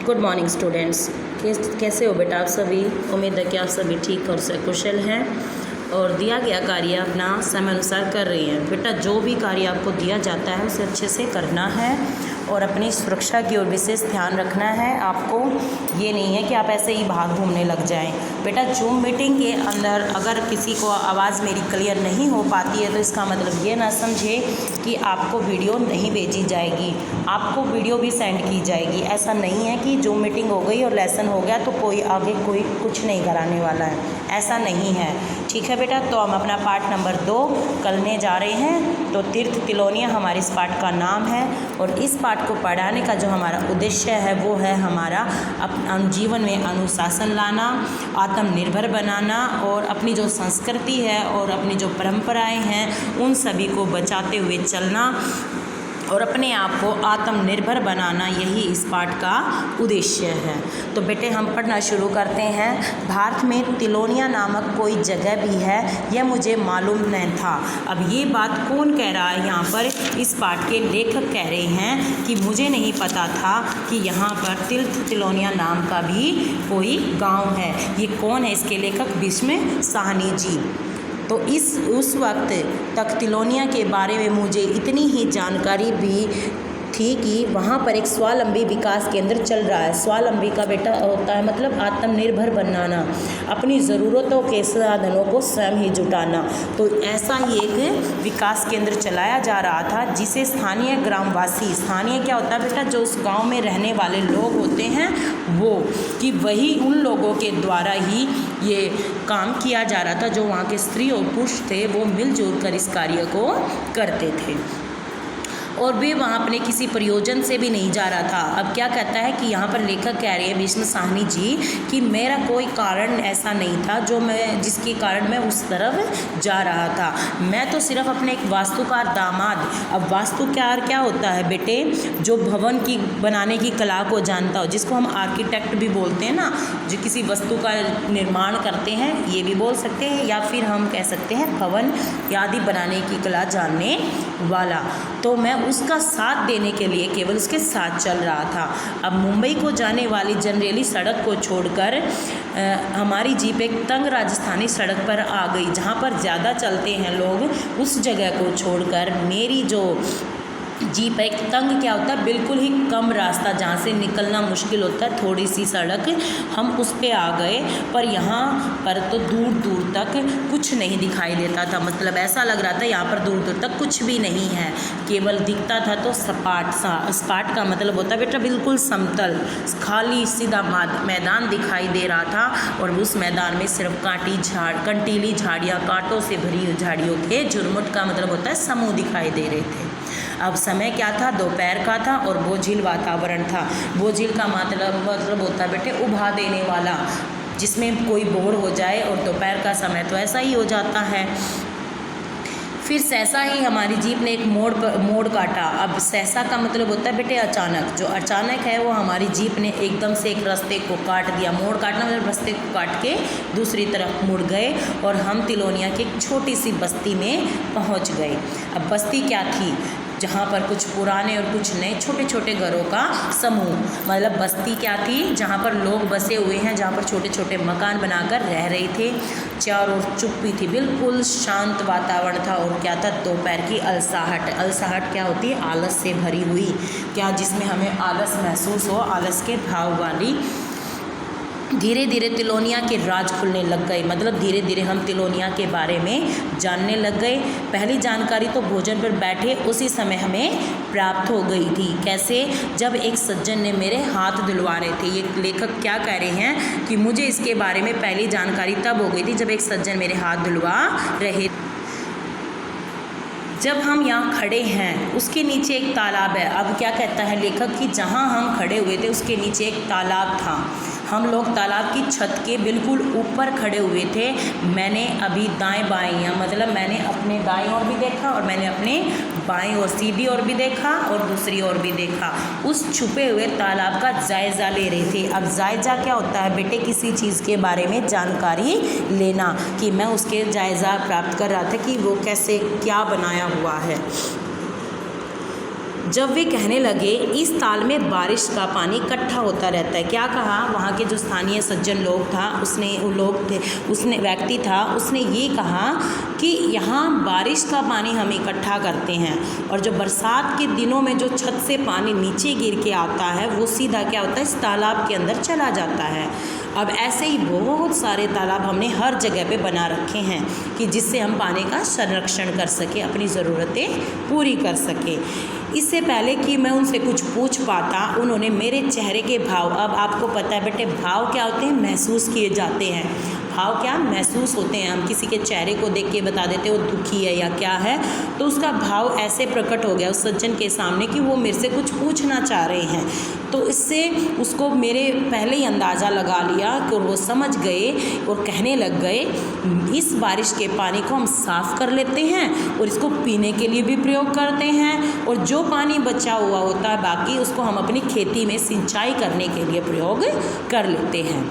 Good morning students. कैसे हो बेटा आप सभी? उम्मीद है कि आप सभी ठीक और कुशल हैं और दिया गया कार्य अपना समय अनुसार कर रही हैं। बेटा जो भी कार्य आपको दिया जाता है उसे अच्छे से करना है और अपनी सुरक्षा की ओर विशेष ध्यान रखना है। आपको ये नहीं है कि आप ऐसे ही भाग घूमने लग जाएं। बेटा जूम मीटिंग के अंदर अगर किसी को आवाज़ मेरी क्लियर नहीं हो पाती है तो इसका मतलब ये ना समझे कि आपको वीडियो नहीं भेजी जाएगी, आपको वीडियो भी सेंड की जाएगी। ऐसा नहीं है कि जूम मीटिंग हो गई और लेसन हो गया तो कोई आगे कोई कुछ नहीं कराने वाला है, ऐसा नहीं है। ठीक है बेटा, तो हम अपना पाठ नंबर 2 करने जा रहे हैं। तो तीर्थ तिलोनिया हमारे इस पाठ का नाम है और इस पाठ को पढ़ाने का जो हमारा उद्देश्य है वो है हमारा अपना जीवन में अनुशासन लाना, आत्मनिर्भर बनाना और अपनी जो संस्कृति है और अपनी जो परंपराएं हैं उन सभी को बचाते हुए चलना और अपने आप को आत्मनिर्भर बनाना, यही इस पाठ का उद्देश्य है। तो बेटे हम पढ़ना शुरू करते हैं। भारत में तिलोनिया नामक कोई जगह भी है, यह मुझे मालूम नहीं था। अब ये बात कौन कह रहा है? यहाँ पर इस पाठ के लेखक कह रहे हैं कि मुझे नहीं पता था कि यहाँ पर तीर्थ तिलोनिया नाम का भी कोई गाँव है। ये कौन है? इसके लेखक भीष्म साहनी जी। तो उस वक्त तक तिलोनिया के बारे में मुझे इतनी ही जानकारी भी थी कि वहाँ पर एक स्वावलंबी विकास केंद्र चल रहा है। स्वावलंबी का बेटा होता है मतलब आत्मनिर्भर बनाना, अपनी ज़रूरतों के साधनों को स्वयं ही जुटाना। तो ऐसा ही एक विकास केंद्र चलाया जा रहा था जिसे स्थानीय ग्रामवासी, स्थानीय क्या होता है बेटा, जो उस गांव में रहने वाले लोग होते हैं वो, कि वही उन लोगों के द्वारा ही ये काम किया जा रहा था। जो वहाँ के स्त्री और पुरुष थे वो मिलजुल कर इस कार्य को करते थे और वे वहाँ अपने किसी प्रयोजन से भी नहीं जा रहा था। अब क्या कहता है कि यहाँ पर लेखक कह रहे हैं भीष्म साहनी जी कि मेरा कोई कारण ऐसा नहीं था जिसके कारण मैं उस तरफ जा रहा था। मैं तो सिर्फ अपने एक वास्तुकार दामाद, अब वास्तुकार क्या होता है बेटे, जो भवन की बनाने की कला को जानता हो, जिसको हम आर्किटेक्ट भी बोलते हैं ना, जो किसी वस्तु का निर्माण करते हैं, ये भी बोल सकते हैं, या फिर हम कह सकते हैं भवन आदि बनाने की कला जानने वाला। तो मैं उसका साथ देने के लिए केवल उसके साथ चल रहा था। अब मुंबई को जाने वाली जनरेली सड़क को छोड़कर हमारी जीप एक तंग राजस्थानी सड़क पर आ गई जहाँ पर ज़्यादा चलते हैं लोग। उस जगह को छोड़कर मेरी जो जीप एक तंग क्या होता है, बिल्कुल ही कम रास्ता जहाँ से निकलना मुश्किल होता है, थोड़ी सी सड़क, हम उस पे आ गए। पर यहाँ पर तो दूर दूर तक कुछ नहीं दिखाई देता था, मतलब ऐसा लग रहा था यहाँ पर दूर दूर तक कुछ भी नहीं है, केवल दिखता था तो सपाट सा। सपाट का मतलब होता है बेटा बिल्कुल समतल, खाली सीधा मैदान दिखाई दे रहा था और उस मैदान में सिर्फ कंटीली झाड़ियाँ, कांटों से भरी झाड़ियों के झुरमुट का मतलब होता है समूह दिखाई दे रहे थे। अब समय क्या था? दोपहर का था और बोझिल वातावरण था। बोझिल का मतलब होता है बेटे उभा देने वाला, जिसमें कोई बोर हो जाए, और दोपहर का समय तो ऐसा ही हो जाता है। फिर सहसा ही हमारी जीप ने एक मोड़ काटा। अब सहसा का मतलब होता है बेटे अचानक, जो अचानक है वो हमारी जीप ने एकदम से एक रास्ते को काट दिया। मोड़ काटना मतलब रास्ते को काट के दूसरी तरफ मुड़ गए और हम तिलोनिया की एक छोटी सी बस्ती में पहुंच गए। अब बस्ती क्या थी? जहाँ पर कुछ पुराने और कुछ नए छोटे छोटे घरों का समूह, मतलब बस्ती क्या थी? जहाँ पर लोग बसे हुए हैं, जहाँ पर छोटे छोटे मकान बनाकर रह रहे थे। चारों ओर चुप्पी थी, बिल्कुल शांत वातावरण था। और क्या था? दोपहर की अलसाहट। अलसाहट क्या होती है? आलस से भरी हुई, क्या जिसमें हमें आलस महसूस हो, आलस के भाव वाली। धीरे धीरे तिलोनिया के राज खुलने लग गए, मतलब धीरे धीरे हम तिलोनिया के बारे में जानने लग गए। पहली जानकारी तो भोजन पर बैठे उसी समय हमें प्राप्त हो गई थी। कैसे? जब एक सज्जन ने मेरे हाथ धुलवा रहे थे। ये लेखक क्या कह रहे हैं कि मुझे इसके बारे में पहली जानकारी तब हो गई थी जब एक सज्जन मेरे हाथ धुलवा रहे। जब हम यहाँ खड़े हैं उसके नीचे एक तालाब है। अब क्या कहता है लेखक कि जहाँ हम खड़े हुए थे उसके नीचे एक तालाब था। हम लोग तालाब की छत के बिल्कुल ऊपर खड़े हुए थे। मैंने अभी दाएं बाएं, मतलब मैंने अपने दाएं ओर भी देखा और मैंने अपने बाएं और सीधी ओर भी देखा और दूसरी ओर भी देखा। उस छुपे हुए तालाब का जायज़ा ले रहे थे। अब जायज़ा क्या होता है बेटे? किसी चीज़ के बारे में जानकारी लेना, कि मैं उसके जायज़ा प्राप्त कर रहा था कि वो कैसे क्या बनाया हुआ है। जब वे कहने लगे इस ताल में बारिश का पानी इकट्ठा होता रहता है। क्या कहा वहाँ के जो स्थानीय सज्जन लोग था, उसने व्यक्ति था, उसने ये कहा कि यहाँ बारिश का पानी हम इकट्ठा करते हैं और जो बरसात के दिनों में जो छत से पानी नीचे गिर के आता है वो सीधा क्या होता है, इस तालाब के अंदर चला जाता है। अब ऐसे ही बहुत सारे तालाब हमने हर जगह पे बना रखे हैं कि जिससे हम पानी का संरक्षण कर सके, अपनी ज़रूरतें पूरी कर सके। इससे पहले कि मैं उनसे कुछ पूछ पाता, उन्होंने मेरे चेहरे के भाव, अब आपको पता है बेटे भाव क्या होते हैं, महसूस किए जाते हैं। भाव क्या महसूस होते हैं, हम किसी के चेहरे को देख के बता देते हैं वो दुखी है या क्या है, तो उसका भाव ऐसे प्रकट हो गया उस सज्जन के सामने कि वो मेरे से कुछ पूछना चाह रहे हैं। तो इससे उसको मेरे पहले ही अंदाज़ा लगा लिया कि वो समझ गए और कहने लग गए इस बारिश के पानी को हम साफ़ कर लेते हैं और इसको पीने के लिए भी प्रयोग करते हैं और जो पानी बचा हुआ होता है बाकी उसको हम अपनी खेती में सिंचाई करने के लिए प्रयोग कर लेते हैं।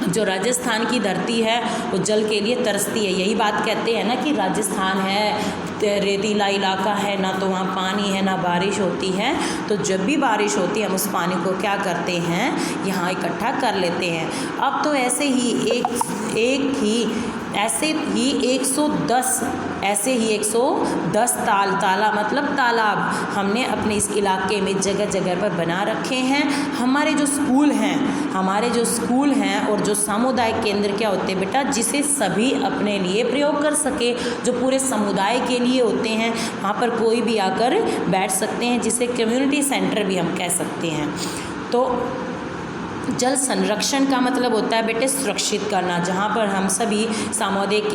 जो राजस्थान की धरती है वो जल के लिए तरसती है। यही बात कहते हैं ना कि राजस्थान है रेतीला इलाका है, ना तो वहाँ पानी है ना बारिश होती है। तो जब भी बारिश होती है हम उस पानी को क्या करते हैं, यहाँ इकट्ठा कर लेते हैं। अब तो ऐसे ही 110 ताला मतलब तालाब हमने अपने इस इलाके में जगह जगह पर बना रखे हैं। हमारे जो स्कूल हैं और जो सामुदायिक केंद्र क्या होते हैं बेटा, जिसे सभी अपने लिए प्रयोग कर सके, जो पूरे समुदाय के लिए होते हैं, वहाँ पर कोई भी आकर बैठ सकते हैं, जिसे कम्युनिटी सेंटर भी हम कह सकते हैं। तो जल संरक्षण का मतलब होता है बेटे सुरक्षित करना, जहाँ पर हम सभी सामुदायिक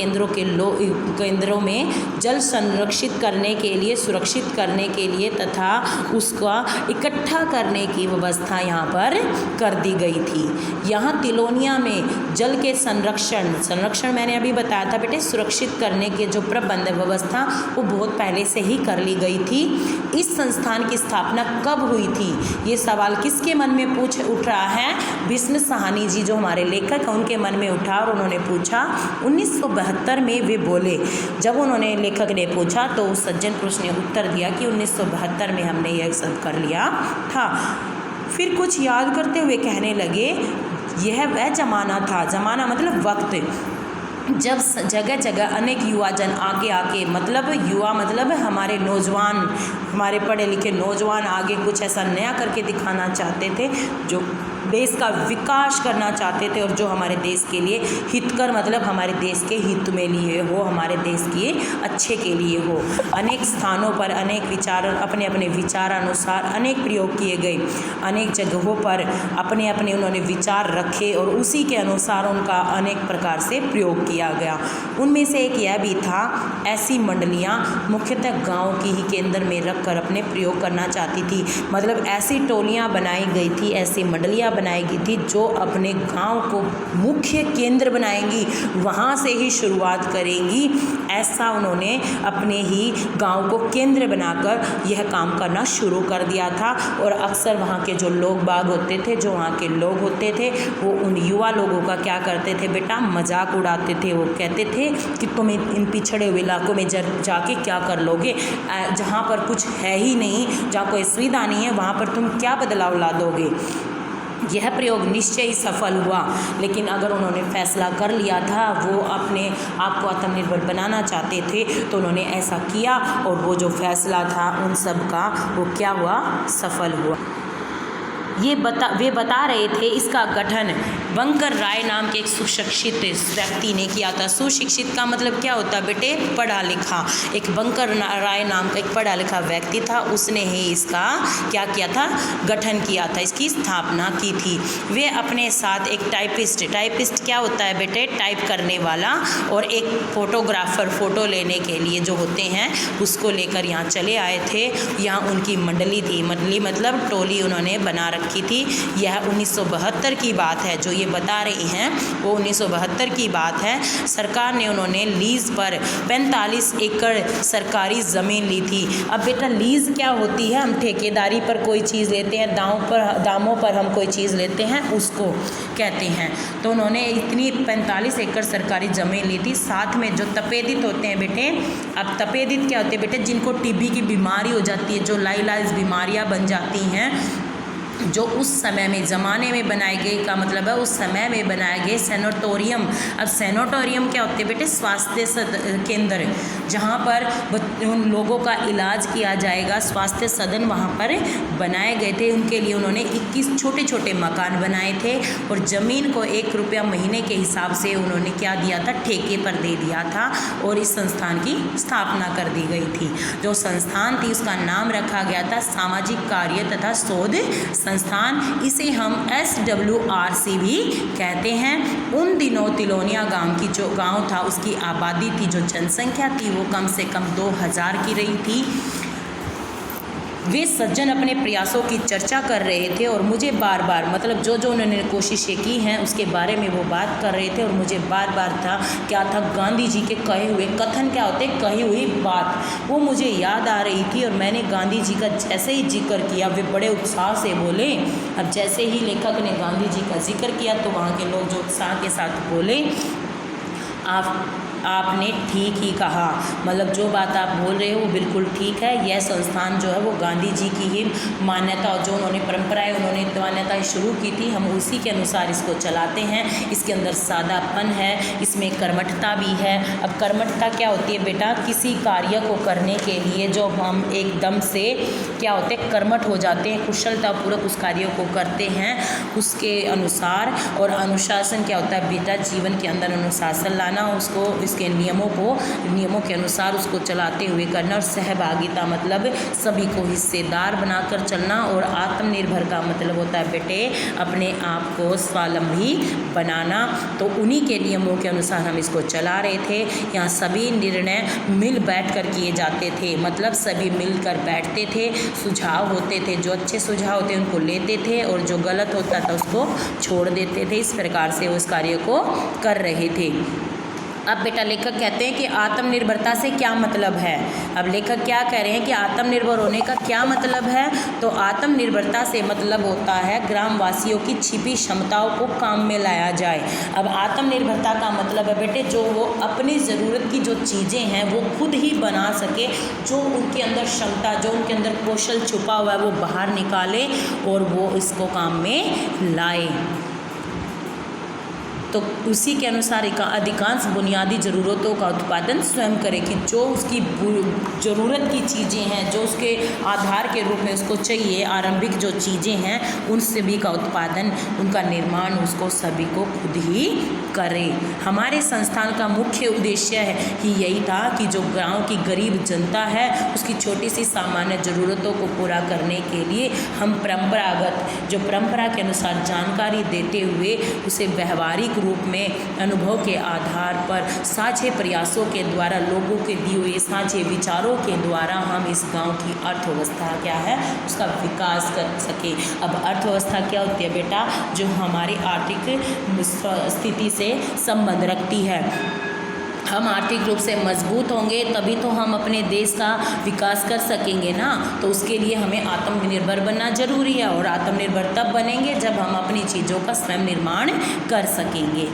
केंद्रों में जल संरक्षित करने के लिए, सुरक्षित करने के लिए तथा उसका इकट्ठा करने की व्यवस्था यहाँ पर कर दी गई थी। यहाँ तिलोनिया में जल के संरक्षण मैंने अभी बताया था बेटे, सुरक्षित करने के जो प्रबंध व्यवस्था वो बहुत पहले से ही कर ली गई थी। इस संस्थान की स्थापना कब हुई थी, ये सवाल किसके मन में उठ रहा है, विष्णु साहनी जी जो हमारे लेखक हैं उनके मन में उठा और उन्होंने पूछा 1972 में। वे बोले, जब उन्होंने लेखक ने पूछा तो उस सज्जन पुरुष ने उत्तर दिया कि 1972 में हमने यह सब कर लिया था। फिर कुछ याद करते हुए कहने लगे, यह वह ज़माना था, ज़माना मतलब वक्त, जब जगह जगह अनेक युवा जन आगे मतलब युवा मतलब हमारे नौजवान, हमारे पढ़े लिखे नौजवान आगे कुछ ऐसा नया करके दिखाना चाहते थे, जो देश का विकास करना चाहते थे और जो हमारे देश के लिए हितकर मतलब हमारे देश के हित में लिए हो, हमारे देश के अच्छे के लिए हो। अनेक स्थानों पर अनेक विचार, अपने अपने विचारानुसार अनेक प्रयोग किए गए, अनेक जगहों पर अपने अपने उन्होंने विचार रखे और उसी के अनुसार उनका अनेक प्रकार से प्रयोग किया गया। उनमें से एक यह भी था, ऐसी मंडलियाँ मुख्यतः गाँव की ही केंद्र में रख कर अपने प्रयोग करना चाहती थी, मतलब ऐसी टोलियाँ बनाई गई थी, ऐसी मंडलियाँ बनाई गई थी जो अपने गांव को मुख्य केंद्र बनाएंगी, वहां से ही शुरुआत करेंगी। ऐसा उन्होंने अपने ही गांव को केंद्र बनाकर यह काम करना शुरू कर दिया था। और अक्सर वहां के जो लोग बाग होते थे, जो वहां के लोग होते थे, वो उन युवा लोगों का क्या करते थे बेटा, मजाक उड़ाते थे। वो कहते थे कि तुम इन पिछड़े हुए इलाकों में जाके क्या कर लोगे, जहाँ पर कुछ है ही नहीं, जहाँ कोई सुविधा नहीं है, वहाँ पर तुम क्या बदलाव ला दोगे। यह प्रयोग निश्चय ही सफल हुआ, लेकिन अगर उन्होंने फैसला कर लिया था वो अपने आप को आत्मनिर्भर बनाना चाहते थे तो उन्होंने ऐसा किया और वो जो फैसला था उन सब का वो क्या हुआ, सफल हुआ। वे बता रहे थे इसका गठन बंकर राय नाम के एक सुशिक्षित व्यक्ति ने किया था। सुशिक्षित का मतलब क्या होता है बेटे, पढ़ा लिखा। एक बंकर राय नाम का एक पढ़ा लिखा व्यक्ति था, उसने ही इसका क्या किया था, गठन किया था, इसकी स्थापना की थी। वे अपने साथ एक टाइपिस्ट क्या होता है बेटे, टाइप करने वाला, और एक फोटोग्राफर फ़ोटो लेने के लिए जो होते हैं उसको लेकर यहाँ चले आए थे। यहाँ उनकी मंडली थी, मंडली मतलब टोली उन्होंने बना रखी की थी। यह 1972 की बात है, जो ये बता रही हैं वो 1972 की बात है। सरकार ने उन्होंने लीज़ पर 45 एकड़ सरकारी ज़मीन ली थी। अब बेटा लीज़ क्या होती है? हम ठेकेदारी पर कोई चीज़ लेते हैं, दामों पर हम कोई चीज़ लेते हैं, उसको कहते हैं। तो उन्होंने इतनी 45 एकड़ सरकारी ज़मीन ली थी। साथ में जो तपेदित होते हैं बेटे, अब तपेदित क्या होते हैं बेटे? जिनको टीबी की बीमारी हो जाती है, जो लाइलाज बीमारियां बन जाती हैं, जो उस समय में ज़माने में बनाए गए, का मतलब है उस समय में बनाए गए सैनिटोरियम। अब सैनिटोरियम क्या होते हैं बेटे? स्वास्थ्य केंद्र, जहाँ पर उन लोगों का इलाज किया जाएगा, स्वास्थ्य सदन वहाँ पर बनाए गए थे। उनके लिए उन्होंने 21 छोटे छोटे मकान बनाए थे और ज़मीन को 1 रुपया महीने के हिसाब से उन्होंने क्या दिया था? ठेके पर दे दिया था और इस संस्थान की स्थापना कर दी गई थी। जो संस्थान थी उसका नाम रखा गया था सामाजिक कार्य तथा शोध संस्थान। इसे हम SWRC भी कहते हैं। उन दिनों तिलोनिया गांव की जो गांव था उसकी आबादी थी, जो जनसंख्या थी वो कम से कम 2000 की रही थी। वे सज्जन अपने प्रयासों की चर्चा कर रहे थे और मुझे बार बार, मतलब जो जो उन्होंने कोशिशें की हैं उसके बारे में वो बात कर रहे थे और मुझे बार बार था क्या था, गांधी जी के कहे हुए कथन क्या होते, कही हुई बात, वो मुझे याद आ रही थी। और मैंने गांधी जी का जैसे ही जिक्र किया वे बड़े उत्साह से बोले। अब जैसे ही लेखक ने गांधी जी का जिक्र किया तो वहाँ के लोग जो उत्साह के साथ बोले, आपने ठीक ही कहा, मतलब जो बात आप बोल रहे हो वो बिल्कुल ठीक है। यह संस्थान जो है वो गांधी जी की ही मान्यता और जो उन्होंने परंपराएं, उन्होंने मान्यताएं शुरू की थी, हम उसी के अनुसार इसको चलाते हैं। इसके अंदर सादापन है, इसमें कर्मठता भी है। अब कर्मठता क्या होती है बेटा? किसी कार्य को करने के लिए जो हम एकदम से क्या होते हैं, कर्मठ हो जाते हैं, कुशलतापूर्वक उस कार्य को करते हैं उसके अनुसार। और अनुशासन क्या होता है बेटा? जीवन के अंदर अनुशासन लाना, उसको इसके नियमों के अनुसार उसको चलाते हुए करना। और सहभागिता मतलब सभी को हिस्सेदार बनाकर चलना। और आत्मनिर्भर का मतलब होता है बेटे अपने आप को स्वावलंबी बनाना। तो उन्हीं के नियमों के अनुसार हम इसको चला रहे थे। यहाँ सभी निर्णय मिल बैठ कर किए जाते थे, मतलब सभी मिलकर बैठते थे, सुझाव होते थे, जो अच्छे सुझाव होते उनको लेते थे और जो गलत होता था उसको छोड़ देते थे। इस प्रकार से उस कार्य को कर रहे थे। अब बेटा लेखक कहते हैं कि आत्मनिर्भरता से क्या मतलब है। अब लेखक क्या कह रहे हैं कि आत्मनिर्भर होने का क्या मतलब है? तो आत्मनिर्भरता से मतलब होता है ग्रामवासियों की छिपी क्षमताओं को काम में लाया जाए। अब आत्मनिर्भरता का मतलब है बेटे जो वो अपनी ज़रूरत की जो चीज़ें हैं वो खुद ही बना सके, जो उनके अंदर क्षमता, जो उनके अंदर कौशल छुपा हुआ है वो बाहर निकाले और वो इसको काम में लाए। तो उसी के अनुसार अधिकांश बुनियादी ज़रूरतों का उत्पादन स्वयं करे, कि जो उसकी ज़रूरत की चीज़ें हैं, जो उसके आधार के रूप में उसको चाहिए, आरंभिक जो चीज़ें हैं उन सभी का उत्पादन, उनका निर्माण उसको सभी को खुद ही करे। हमारे संस्थान का मुख्य उद्देश्य है कि यही था कि जो गांव की गरीब जनता है उसकी छोटी सी सामान्य ज़रूरतों को पूरा करने के लिए हम परंपरागत, जो परंपरा के अनुसार जानकारी देते हुए उसे व्यवहारिक रूप में अनुभव के आधार पर साझे प्रयासों के द्वारा, लोगों के दिए हुए साझे विचारों के द्वारा हम इस गांव की अर्थव्यवस्था क्या है उसका विकास कर सके। अब अर्थव्यवस्था क्या होती है बेटा? जो हमारी आर्थिक स्थिति से संबंध रखती है। हम आर्थिक रूप से मजबूत होंगे तभी तो हम अपने देश का विकास कर सकेंगे ना। तो उसके लिए हमें आत्मनिर्भर बनना जरूरी है और आत्मनिर्भर तब बनेंगे जब हम अपनी चीज़ों का स्वयं निर्माण कर सकेंगे।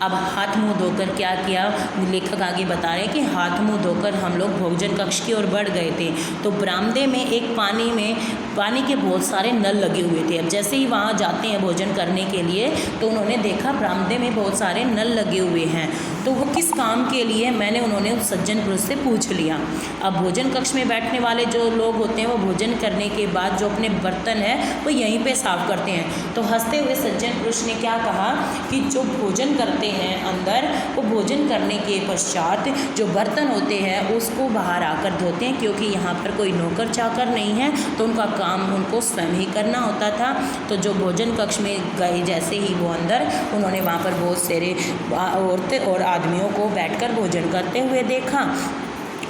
अब हाथ मुंह धोकर क्या किया, लेखक आगे बता रहे हैं कि हाथ मुंह धोकर हम लोग भोजन कक्ष की ओर बढ़ गए थे। तो बरामदे में एक पानी के बहुत सारे नल लगे हुए थे। अब जैसे ही वहाँ जाते हैं भोजन करने के लिए तो उन्होंने देखा बरामदे में बहुत सारे नल लगे हुए हैं। तो वो किस काम के लिए, उन्होंने उस सज्जन पुरुष से पूछ लिया। अब भोजन कक्ष में बैठने वाले जो लोग होते हैं वो भोजन करने के बाद जो अपने बर्तन है वो यहीं पे साफ करते हैं। तो हंसते हुए सज्जन पुरुष ने क्या कहा कि जो भोजन करते हैं अंदर, वो भोजन करने के पश्चात जो बर्तन होते हैं उसको बाहर आकर धोते हैं, क्योंकि यहाँ पर कोई नौकर चाकर नहीं है तो उनका काम उनको स्वयं ही करना होता था। तो जो भोजन कक्ष में गए जैसे ही वो अंदर, उन्होंने वहाँ पर बहुत सारे औरतें और आदमियों को बैठकर भोजन करते हुए देखा।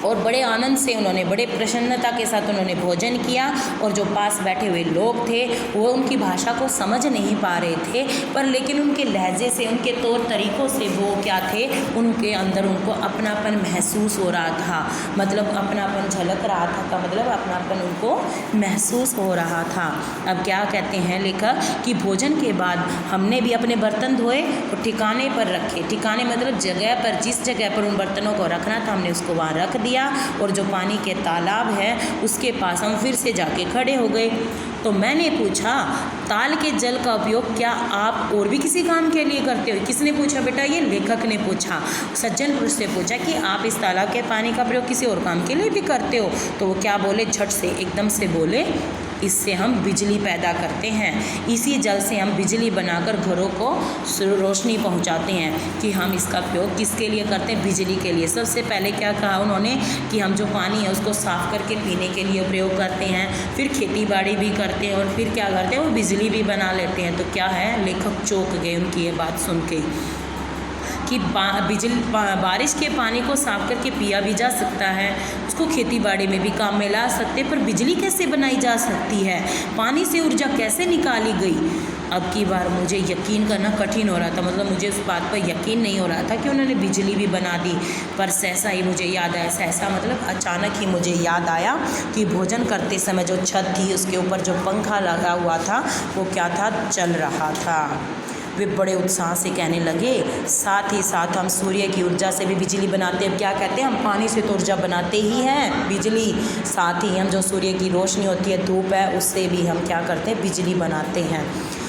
और बड़े आनंद से उन्होंने, बड़े प्रसन्नता के साथ उन्होंने भोजन किया। और जो पास बैठे हुए लोग थे वो उनकी भाषा को समझ नहीं पा रहे थे, पर लेकिन उनके लहजे से, उनके तौर तरीक़ों से वो क्या थे, उनके अंदर उनको अपनापन महसूस हो रहा था, मतलब अपनापन झलक रहा था का मतलब अपनापन उनको महसूस हो रहा था। अब क्या कहते हैं लेखक कि भोजन के बाद हमने भी अपने बर्तन धोए और ठिकाने पर रखे। ठिकाने मतलब जगह पर, जिस जगह पर उन बर्तनों को रखना था हमने उसको वहाँ रख दिया। और जो पानी के तालाब है उसके पास हम फिर से जाके खड़े हो गए। तो मैंने पूछा, ताल के जल का उपयोग क्या आप और भी किसी काम के लिए करते हो? किसने पूछा बेटा? ये लेखक ने पूछा। सज्जन पुरुष से पूछा कि आप इस तालाब के पानी का प्रयोग किसी और काम के लिए भी करते हो? तो वो क्या बोले, झट से एकदम से बोले, इससे हम बिजली पैदा करते हैं, इसी जल से हम बिजली बनाकर घरों को रोशनी पहुंचाते हैं। कि हम इसका प्रयोग किसके लिए करते हैं? बिजली के लिए। सबसे पहले क्या कहा उन्होंने कि हम जो पानी है उसको साफ़ करके पीने के लिए प्रयोग करते हैं, फिर खेती बाड़ी भी करते हैं और फिर क्या करते हैं, वो बिजली भी बना लेते हैं। तो क्या है, लेखक चौंक गए उनकी ये बात सुन के कि बारिश के पानी को साफ करके पिया भी जा सकता है, उसको खेती बाड़ी में भी काम में ला सकते, पर बिजली कैसे बनाई जा सकती है? पानी से ऊर्जा कैसे निकाली गई? अब की बार मुझे यकीन करना कठिन हो रहा था, मतलब मुझे उस बात पर यकीन नहीं हो रहा था कि उन्होंने बिजली भी बना दी। पर सहसा ही मुझे याद आया, सहसा मतलब अचानक ही मुझे याद आया कि भोजन करते समय जो छत थी उसके ऊपर जो पंखा लगा हुआ था वो क्या था, चल रहा था। वे बड़े उत्साह से कहने लगे, साथ ही साथ हम सूर्य की ऊर्जा से भी बिजली बनाते हैं। अब क्या कहते हैं, हम पानी से तो ऊर्जा बनाते ही हैं बिजली, साथ ही हम जो सूर्य की रोशनी होती है, धूप है, उससे भी हम क्या करते हैं, बिजली बनाते हैं।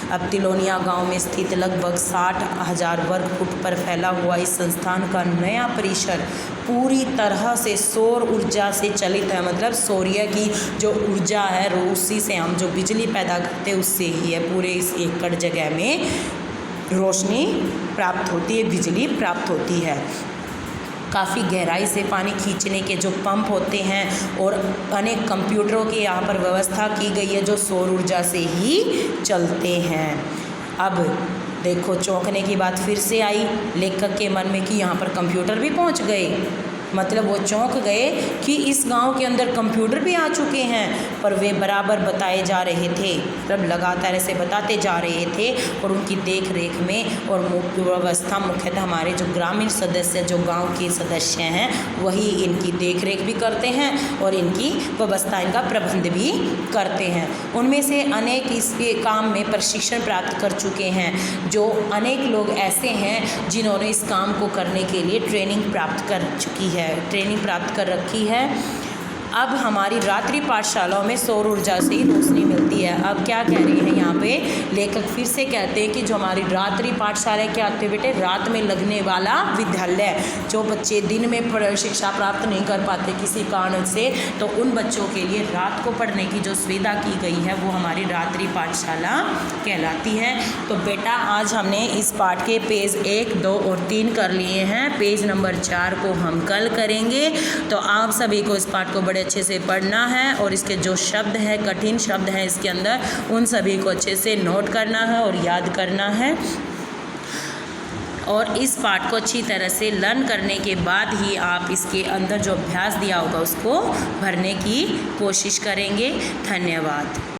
अब तिलोनिया गांव में स्थित लगभग 60,000 वर्ग फुट पर फैला हुआ इस संस्थान का नया परिसर पूरी तरह से सौर ऊर्जा से चलित है। मतलब सूर्य की जो ऊर्जा है उसी से हम जो बिजली पैदा करते हैं उससे ही है। पूरे इस एकड़ जगह में रोशनी प्राप्त होती है, बिजली प्राप्त होती है। काफ़ी गहराई से पानी खींचने के जो पंप होते हैं और अनेक कंप्यूटरों की यहाँ पर व्यवस्था की गई है जो सौर ऊर्जा से ही चलते हैं। अब देखो, चौंकने की बात फिर से आई लेखक के मन में कि यहाँ पर कंप्यूटर भी पहुँच गए। मतलब वो चौंक गए कि इस गांव के अंदर कंप्यूटर भी आ चुके हैं, पर वे बराबर बताए जा रहे थे, मतलब लगातार ऐसे बताते जा रहे थे। और उनकी देख रेख में और व्यवस्था मुख्यतः हमारे जो ग्रामीण सदस्य, जो गांव के सदस्य हैं, वही इनकी देख रेख भी करते हैं और इनकी व्यवस्था, इनका प्रबंध भी करते हैं। उनमें से अनेक इसके काम में प्रशिक्षण प्राप्त कर चुके हैं। जो अनेक लोग ऐसे हैं जिन्होंने इस काम को करने के लिए ट्रेनिंग प्राप्त कर चुकी है, ट्रेनिंग प्राप्त कर रखी है। अब हमारी रात्रि पाठशालाओं में सौर ऊर्जा से ही रोशनी मिलती है। अब क्या कह रही है यहाँ पे लेखक, फिर से कहते हैं कि जो हमारी रात्रि पाठशाला क्या आते बेटे, रात में लगने वाला विद्यालय। जो बच्चे दिन में शिक्षा प्राप्त नहीं कर पाते किसी कारण से, तो उन बच्चों के लिए रात को पढ़ने की जो सुविधा की गई है वो हमारी रात्रि पाठशाला कहलाती है। तो बेटा आज हमने इस पाठ के पेज 1, 2 और 3 कर लिए हैं। पेज नंबर 4 को हम कल करेंगे। तो आप सभी को इस पाठ को बड़े अच्छे से पढ़ना है और इसके जो शब्द हैं, कठिन शब्द हैं इसके अंदर, उन सभी को अच्छे से नोट करना है और याद करना है। और इस पाठ को अच्छी तरह से लर्न करने के बाद ही आप इसके अंदर जो अभ्यास दिया होगा उसको भरने की कोशिश करेंगे। धन्यवाद।